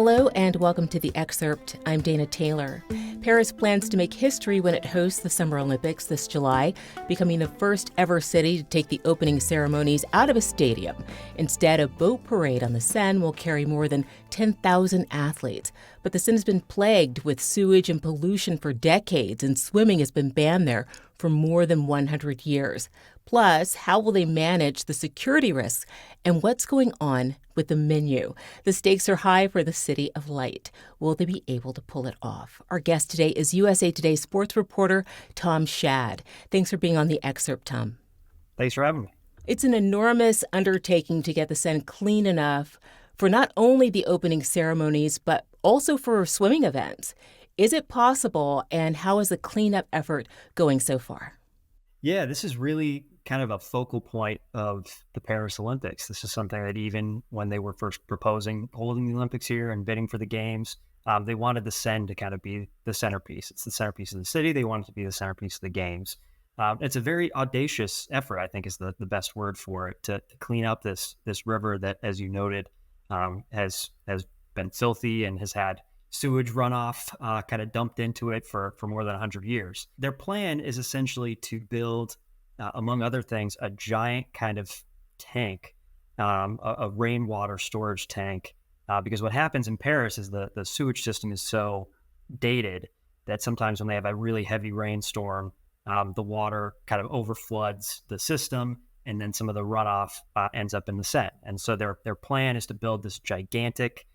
Hello and welcome to The Excerpt. I'm Dana Taylor. Paris plans to make history when it hosts the Summer Olympics this July, becoming the first ever city to take the opening ceremonies out of a stadium. Instead, a boat parade on the Seine will carry more than 10,000 athletes. But the Seine has been plagued with sewage and pollution for decades, and swimming has been banned there for more than 100 years. Plus, how will they manage the security risks and what's going on with the menu? The stakes are high for the City of Light. Will they be able to pull it off? Our guest today is USA Today sports reporter Tom Schad. Thanks for being on The Excerpt, Tom. Thanks for having me. It's an enormous undertaking to get the Seine clean enough for not only the opening ceremonies, but also for swimming events. Is it possible, and how is the cleanup effort going so far? Yeah, this is really kind of a focal point of the Paris Olympics. This is something that even when they were first proposing holding the Olympics here and bidding for the games, they wanted the Seine to kind of be the centerpiece. It's the centerpiece of the city. They want it to be the centerpiece of the games. It's a very audacious effort, I think is the best word for it, to clean up this river that, as you noted, has been filthy and has had sewage runoff kind of dumped into it for more than 100 years. Their plan is essentially to build, among other things, a giant kind of tank, a rainwater storage tank, because what happens in Paris is the sewage system is so dated that sometimes when they have a really heavy rainstorm, the water kind of overfloods the system, and then some of the runoff ends up in the Seine. And so their plan is to build this gigantic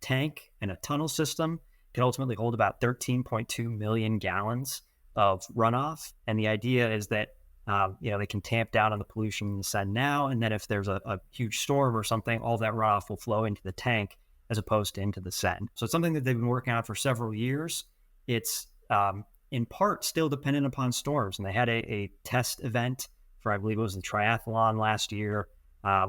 tank and a tunnel system. Can ultimately hold about 13.2 million gallons of runoff. And the idea is that they can tamp down on the pollution in the Seine now, and then if there's a huge storm or something, all that runoff will flow into the tank as opposed to into the Seine. So it's something that they've been working on for several years. It's in part still dependent upon storms, and they had a test event for, I believe it was the triathlon last year,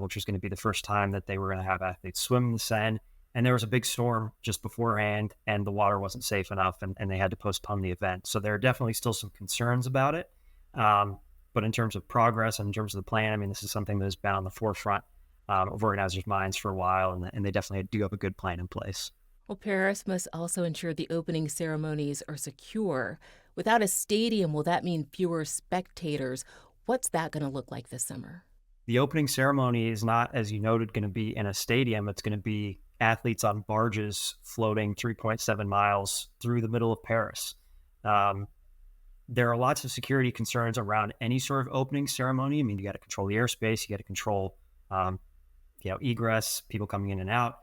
which was going to be the first time that they were going to have athletes swim in the Seine. And there was a big storm just beforehand, and the water wasn't safe enough, and they had to postpone the event. So there are definitely still some concerns about it. But in terms of progress and in terms of the plan, I mean, this is something that has been on the forefront of organizers' minds for a while, and they definitely do have a good plan in place. Well, Paris must also ensure the opening ceremonies are secure. Without a stadium, will that mean fewer spectators? What's that going to look like this summer? The opening ceremony is not, as you noted, going to be in a stadium. It's going to be athletes on barges floating 3.7 miles through the middle of Paris. There are lots of security concerns around any sort of opening ceremony. I mean, you got to control the airspace, you got to control, egress, people coming in and out.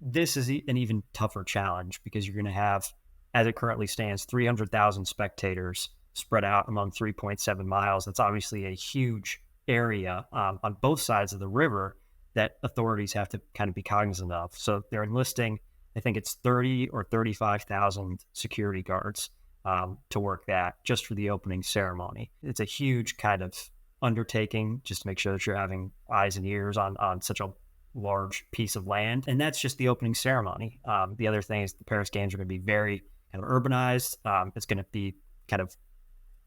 This is an even tougher challenge because you're going to have, as it currently stands, 300,000 spectators spread out among 3.7 miles. That's obviously a huge area on both sides of the river that authorities have to kind of be cognizant of. So they're enlisting, I think it's 30 or 35,000 security guards to work that just for the opening ceremony. It's a huge kind of undertaking just to make sure that you're having eyes and ears on such a large piece of land. And that's just the opening ceremony. The other thing is the Paris Games are going to be very kind of urbanized. It's going to be kind of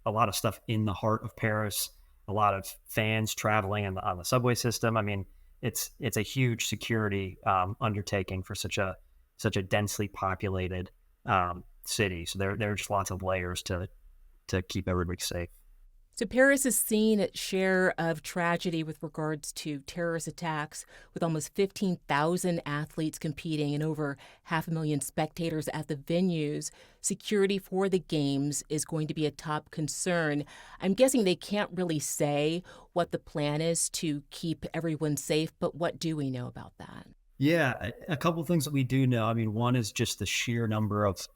a lot of stuff in the heart of Paris, a lot of fans traveling on the subway system. I mean, it's a huge security undertaking for such a densely populated city. So there are just lots of layers to keep everybody safe. So Paris has seen its share of tragedy with regards to terrorist attacks, with almost 15,000 athletes competing and over 500,000 spectators at the venues. Security for the games is going to be a top concern. I'm guessing they can't really say what the plan is to keep everyone safe, but what do we know about that? Yeah, a couple of things that we do know. I mean, one is just the sheer number of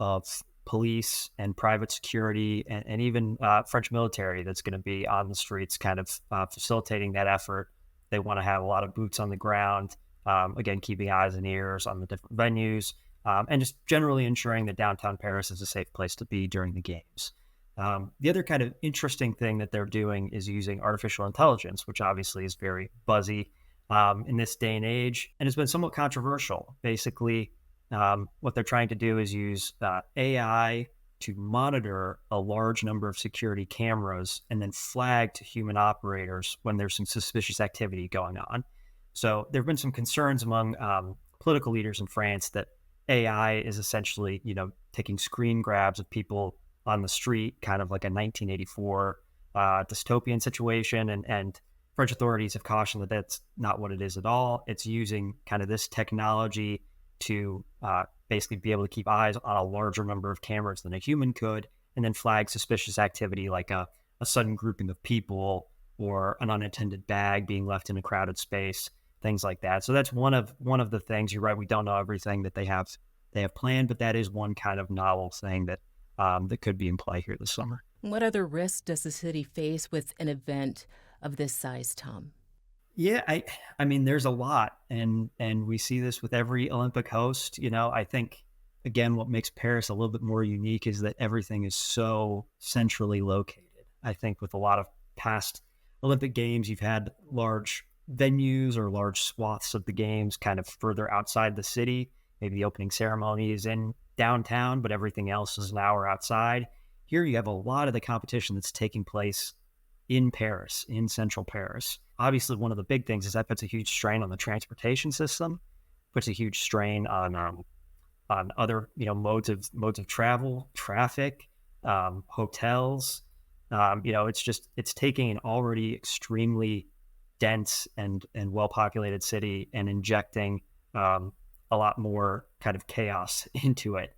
police and private security and even French military that's going to be on the streets kind of facilitating that effort. They want to have a lot of boots on the ground, again, keeping eyes and ears on the different venues, and just generally ensuring that downtown Paris is a safe place to be during the games. The other kind of interesting thing that they're doing is using artificial intelligence, which obviously is very buzzy in this day and age, and has been somewhat controversial. Basically, what they're trying to do is use AI to monitor a large number of security cameras and then flag to human operators when there's some suspicious activity going on. So there have been some concerns among political leaders in France that AI is essentially, taking screen grabs of people on the street, kind of like a 1984 dystopian situation. And French authorities have cautioned that that's not what it is at all. It's using kind of this technology to basically be able to keep eyes on a larger number of cameras than a human could, and then flag suspicious activity like a sudden grouping of people or an unattended bag being left in a crowded space, things like that. So that's one of the things. You're right. We don't know everything that they have planned, but that is one kind of novel thing that that could be in play here this summer. What other risks does the city face with an event of this size, Tom? Yeah, I mean, there's a lot, and we see this with every Olympic host. I think again, what makes Paris a little bit more unique is that everything is so centrally located. I think with a lot of past Olympic games, you've had large venues or large swaths of the games kind of further outside the city. Maybe the opening ceremony is in downtown, but everything else is an hour outside. Here you have a lot of the competition that's taking place in Paris, in central Paris. Obviously, one of the big things is that puts a huge strain on the transportation system, puts a huge strain on other modes of travel, traffic, hotels. It's taking an already extremely dense and well populated city and injecting a lot more kind of chaos into it.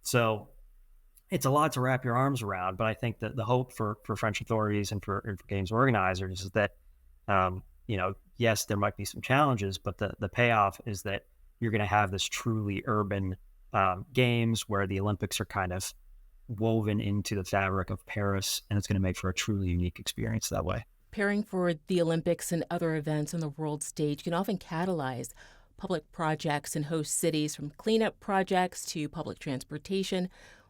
So it's a lot to wrap your arms around, but I think that the hope for French authorities and for games organizers is that, yes, there might be some challenges, but the payoff is that you're going to have this truly urban games where the Olympics are kind of woven into the fabric of Paris, and it's going to make for a truly unique experience that way. Preparing for the Olympics and other events on the world stage can often catalyze public projects in host cities, from cleanup projects to public transportation.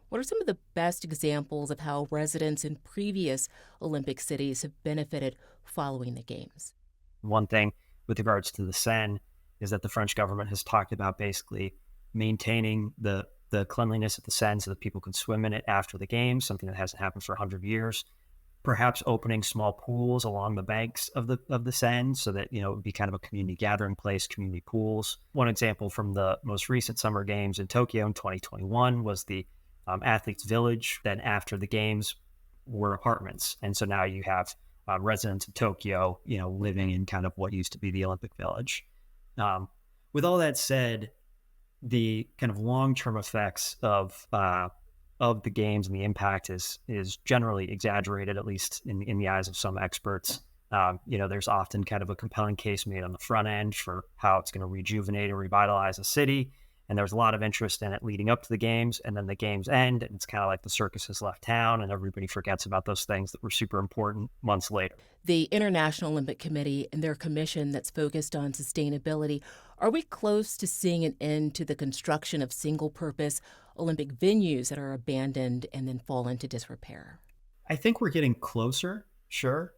What are some of the best examples of how residents in previous Olympic cities have benefited following the Games? One thing with regards to the Seine is that the French government has talked about basically maintaining the cleanliness of the Seine so that people can swim in it after the Games, something that hasn't happened for 100 years. Perhaps opening small pools along the banks of the Seine so that, it would be kind of a community gathering place, community pools. One example from the most recent Summer Games in Tokyo in 2021 was the Athletes Village. Then after the Games were apartments. And so now you have residents of Tokyo, living in kind of what used to be the Olympic Village. With all that said, the kind of long-term effects of the Games and the impact is generally exaggerated, at least in the eyes of some experts. There's often kind of a compelling case made on the front end for how it's going to rejuvenate and revitalize a city. And there's a lot of interest in it leading up to the Games, and then the Games end, and it's kind of like the circus has left town, and everybody forgets about those things that were super important months later. The International Olympic Committee and their commission that's focused on sustainability, are we close to seeing an end to the construction of single-purpose Olympic venues that are abandoned and then fall into disrepair? I think we're getting closer, sure.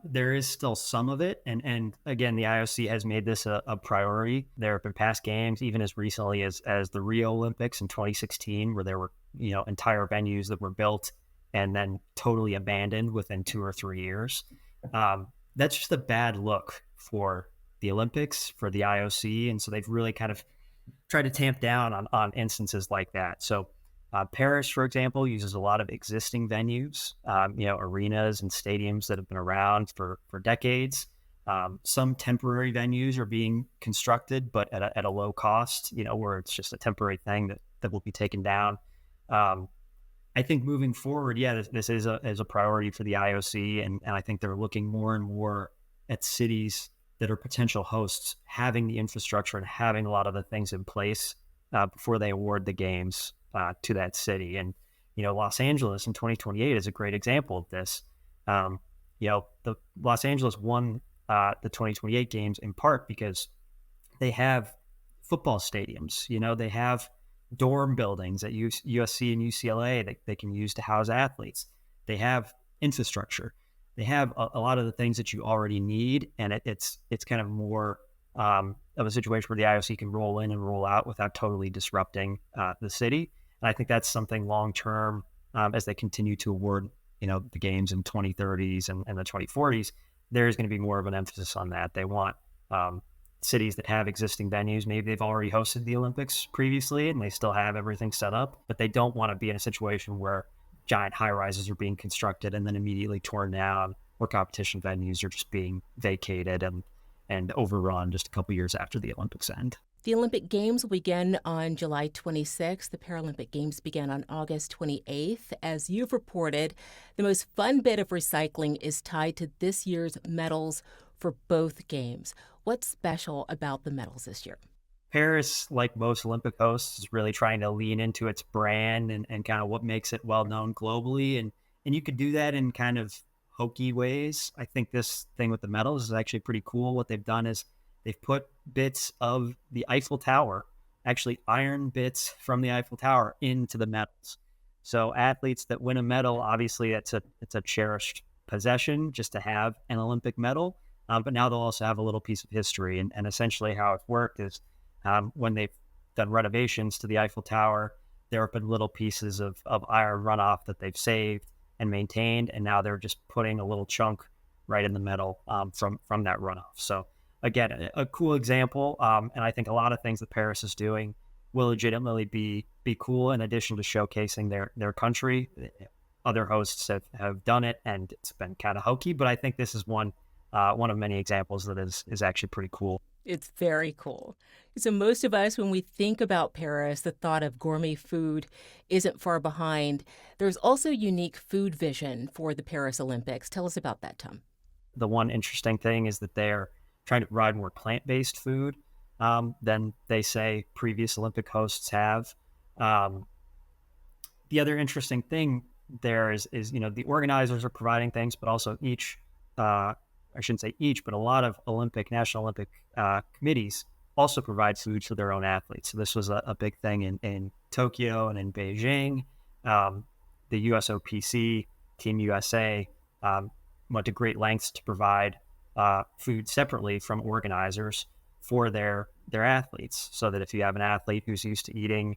There is still some of it. And again, the IOC has made this a priority. There have been past games, even as recently as the Rio Olympics in 2016, where there were, entire venues that were built and then totally abandoned within 2 or 3 years. That's just a bad look for the Olympics, for the IOC. And so they've really kind of tried to tamp down on instances like that. So Paris, for example, uses a lot of existing venues, arenas and stadiums that have been around for decades. Some temporary venues are being constructed, but at a low cost, where it's just a temporary thing that will be taken down. I think moving forward, this is a priority for the IOC, and I think they're looking more and more at cities that are potential hosts having the infrastructure and having a lot of the things in place before they award the Games to that city. And, Los Angeles in 2028 is a great example of this. The Los Angeles won the 2028 Games in part because they have football stadiums. They have dorm buildings at USC and UCLA that they can use to house athletes. They have infrastructure. They have a lot of the things that you already need, and it's kind of more of a situation where the IOC can roll in and roll out without totally disrupting the city. And I think that's something long term as they continue to award, the Games in 2030s and the 2040s. There's going to be more of an emphasis on that. They want cities that have existing venues. Maybe they've already hosted the Olympics previously and they still have everything set up, but they don't want to be in a situation where giant high rises are being constructed and then immediately torn down, or competition venues are just being vacated and overrun just a couple years after the Olympics end. The Olympic Games will begin on July 26th. The Paralympic Games began on August 28th. As you've reported, the most fun bit of recycling is tied to this year's medals for both games. What's special about the medals this year? Paris, like most Olympic hosts, is really trying to lean into its brand and kind of what makes it well known globally. And you could do that in kind of hokey ways. I think this thing with the medals is actually pretty cool. What they've done is they've put bits of the Eiffel Tower, actually iron bits from the Eiffel Tower, into the medals. So athletes that win a medal, obviously it's a cherished possession just to have an Olympic medal. But now they'll also have a little piece of history. And essentially how it's worked is when they've done renovations to the Eiffel Tower, there have been little pieces of iron runoff that they've saved and maintained. And now they're just putting a little chunk right in the medal from that runoff. So again, a cool example. And I think a lot of things that Paris is doing will legitimately be cool in addition to showcasing their country. Other hosts have done it and it's been kind of hokey, but I think this is one of many examples that is actually pretty cool. It's very cool. So most of us, when we think about Paris, the thought of gourmet food isn't far behind. There's also unique food vision for the Paris Olympics. Tell us about that, Tom. The one interesting thing is that they're trying to provide more plant-based food than they say previous Olympic hosts have. The other interesting thing there is the organizers are providing things, but also I shouldn't say each, but a lot of National Olympic committees also provide food for their own athletes. So this was a big thing in Tokyo and in Beijing. The USOPC, Team USA, went to great lengths to provide food separately from organizers for their athletes, so that if you have an athlete who's used to eating,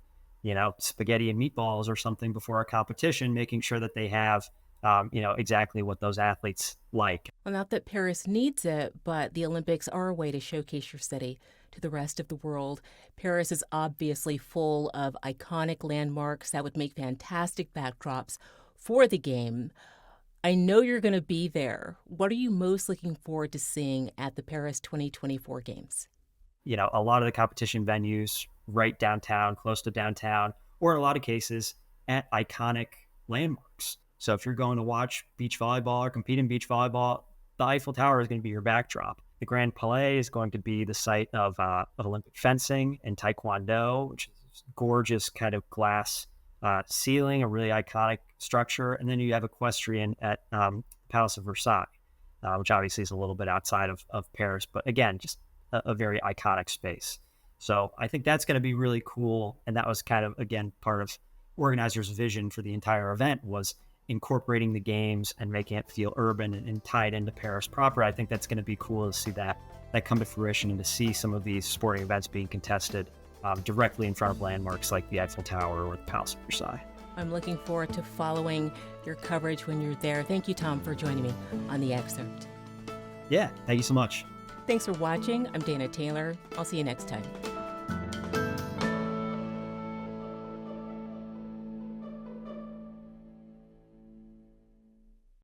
spaghetti and meatballs or something before a competition, making sure that they have exactly what those athletes like. Well, not that Paris needs it, but the Olympics are a way to showcase your city to the rest of the world. Paris is obviously full of iconic landmarks that would make fantastic backdrops for the game. I know you're going to be there. What are you most looking forward to seeing at the Paris 2024 Games? A lot of the competition venues right downtown, close to downtown, or in a lot of cases at iconic landmarks. So if you're going to watch beach volleyball or compete in beach volleyball, the Eiffel Tower is going to be your backdrop. The Grand Palais is going to be the site of Olympic fencing and Taekwondo, which is gorgeous kind of glass ceiling, a really iconic structure. And then you have equestrian at Palace of Versailles, which obviously is a little bit outside of Paris, but again, just a very iconic space. So I think that's going to be really cool. And that was kind of, again, part of organizers' vision for the entire event was incorporating the games and making it feel urban and tied into Paris proper. I think that's going to be cool to see that come to fruition and to see some of these sporting events being contested directly in front of landmarks like the Eiffel Tower or the Palace of Versailles. I'm looking forward to following your coverage when you're there. Thank you, Tom, for joining me on The Excerpt. Yeah, thank you so much. Thanks for watching. I'm Dana Taylor. I'll see you next time.